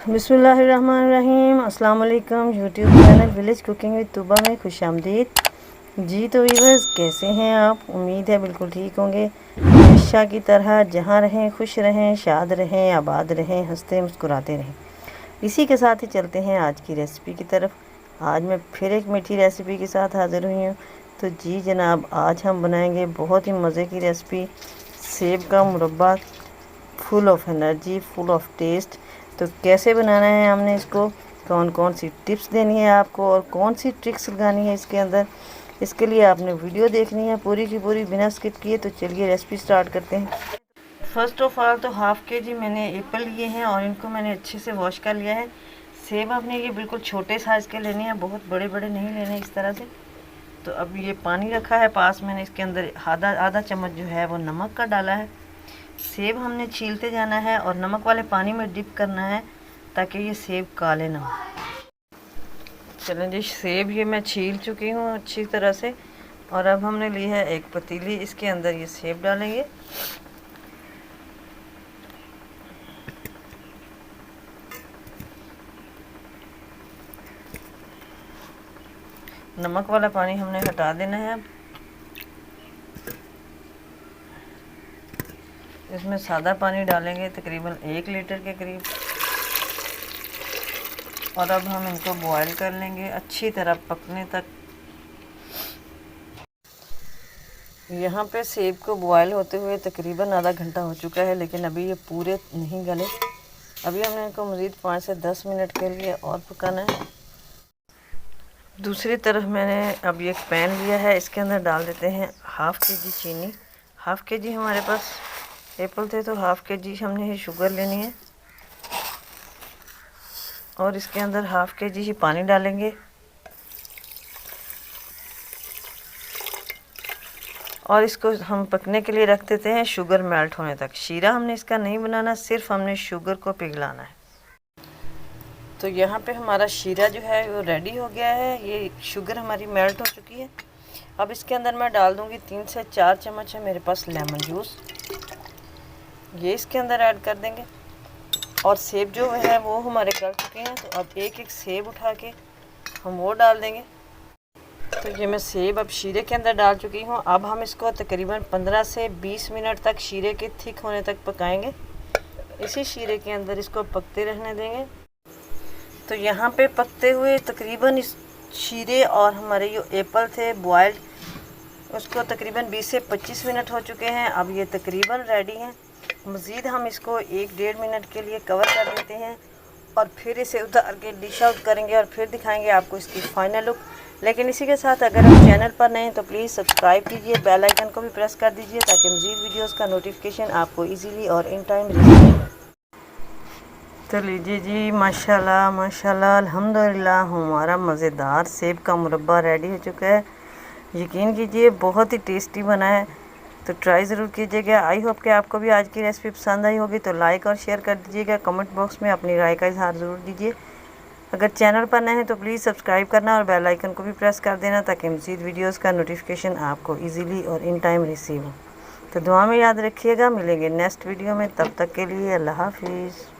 बिस्मिल्लाहिर्रहमानिर्रहीम। अस्सलाम वालेकुम। YouTube channel village cooking with Tooba में खुशामदीद। जी तो व्यूअर्स, कैसे हैं आप? उम्मीद है बिल्कुल ठीक होंगे। हमेशा की तरह जहाँ रहें खुश रहें, शाद रहें, आबाद रहें, हंसते मुस्कुराते रहें। इसी के साथ ही चलते हैं आज की रेसिपी की तरफ। आज मैं फिर एक मीठी रेसिपी के साथ हाज़िर हुई हूँ। तो जी जनाब, आज हम बनाएंगे बहुत ही मज़े की रेसिपी, सेब का मुरब्बा, full of energy, full of taste. तो कैसे बनाना है हमने इसको, कौन कौन सी टिप्स देनी है आपको और कौन सी ट्रिक्स लगानी है इसके अंदर, इसके लिए आपने वीडियो देखनी है पूरी की पूरी बिना स्किप किए। तो चलिए रेसिपी स्टार्ट करते हैं। फर्स्ट ऑफ ऑल तो हाफ़ के जी मैंने एप्पल लिए हैं और इनको मैंने अच्छे से वॉश कर लिया है। सेब आपने ये बिल्कुल छोटे साइज़ के लेने हैं, बहुत बड़े बड़े नहीं लेने इस तरह से। तो अब ये पानी रखा है पास, मैंने इसके अंदर आधा चम्मच जो है वो नमक का डाला है। सेब हमने छीलते जाना है और नमक वाले पानी में डिप करना है ताकि ये सेब काले ना हो। चलें जी, सेब ये मैं छील चुकी हूँ अच्छी तरह से और अब हमने ली है एक पतीली, इसके अंदर ये सेब डालेंगे। नमक वाला पानी हमने हटा देना है। इसमें सादा पानी डालेंगे तकरीबन 1 लीटर के करीब और अब हम इनको बॉईल कर लेंगे अच्छी तरह पकने तक। यहाँ पे सेब को बॉईल होते हुए तकरीबन आधा घंटा हो चुका है, लेकिन अभी ये पूरे नहीं गले। अभी हमने इनको मज़ीद 5 से 10 मिनट के लिए और पकाना है। दूसरी तरफ मैंने अब ये पैन लिया है, इसके अंदर डाल देते हैं हाफ़ के जी चीनी। हाफ़ के जी हमारे पास एप्पल थे तो हाफ़ के जी हमने ये शुगर लेनी है और इसके अंदर हाफ़ के जी ही पानी डालेंगे और इसको हम पकने के लिए रख देते हैं शुगर मेल्ट होने तक। शीरा हमने इसका नहीं बनाना, सिर्फ हमने शुगर को पिघलाना है। तो यहाँ पे हमारा शीरा जो है वो रेडी हो गया है, ये शुगर हमारी मेल्ट हो चुकी है। अब इसके अंदर मैं डाल दूँगी 3 से 4 चम्मच है मेरे पास लेमन जूस, ये इसके अंदर ऐड कर देंगे। और सेब जो है वो हमारे गल चुके हैं, तो अब एक एक सेब उठा के हम वो डाल देंगे। तो ये मैं सेब अब शीरे के अंदर डाल चुकी हूँ। अब हम इसको तकरीबन 15 से 20 मिनट तक शीरे के थिक होने तक पकाएंगे। इसी शीरे के अंदर इसको पकते रहने देंगे। तो यहाँ पे पकते हुए तकरीबन इस शीरे और हमारे जो एप्पल थे बॉयल्ड, उसको तकरीबन 20 से 25 मिनट हो चुके हैं। अब ये तकरीबन रेडी हैं। मज़ीद हम इसको 1-1.5 मिनट के लिए कवर कर देते हैं और फिर इसे उतार के डिश आउट करेंगे और फिर दिखाएंगे आपको इसकी फ़ाइनल लुक। लेकिन इसी के साथ अगर आप चैनल पर नए हैं तो प्लीज़ सब्सक्राइब कीजिए, बेल आइकन को भी प्रेस कर दीजिए ताकि मज़ीद वीडियोस का नोटिफिकेशन आपको इजीली और इन टाइम मिले। तो लीजिए जी, माशाल्लाह माशाल्लाह अल्हम्दुलिल्लाह, हमारा मज़ेदार सेब का मुरब्बा रेडी हो चुका है। यकीन कीजिए बहुत ही टेस्टी बना है, तो ट्राई ज़रूर कीजिएगा। आई होप कि आपको भी आज की रेसिपी पसंद आई होगी। तो लाइक और शेयर कर दीजिएगा, कमेंट बॉक्स में अपनी राय का इजहार ज़रूर दीजिए। अगर चैनल पर नए हैं तो प्लीज़ सब्सक्राइब करना और बेल आइकन को भी प्रेस कर देना ताकि मज़ीद वीडियोस का नोटिफिकेशन आपको इजीली और इन टाइम रिसीव हो। तो दुआ में याद रखिएगा, मिलेंगे नेक्स्ट वीडियो में, तब तक के लिए अल्लाह हाफिज़।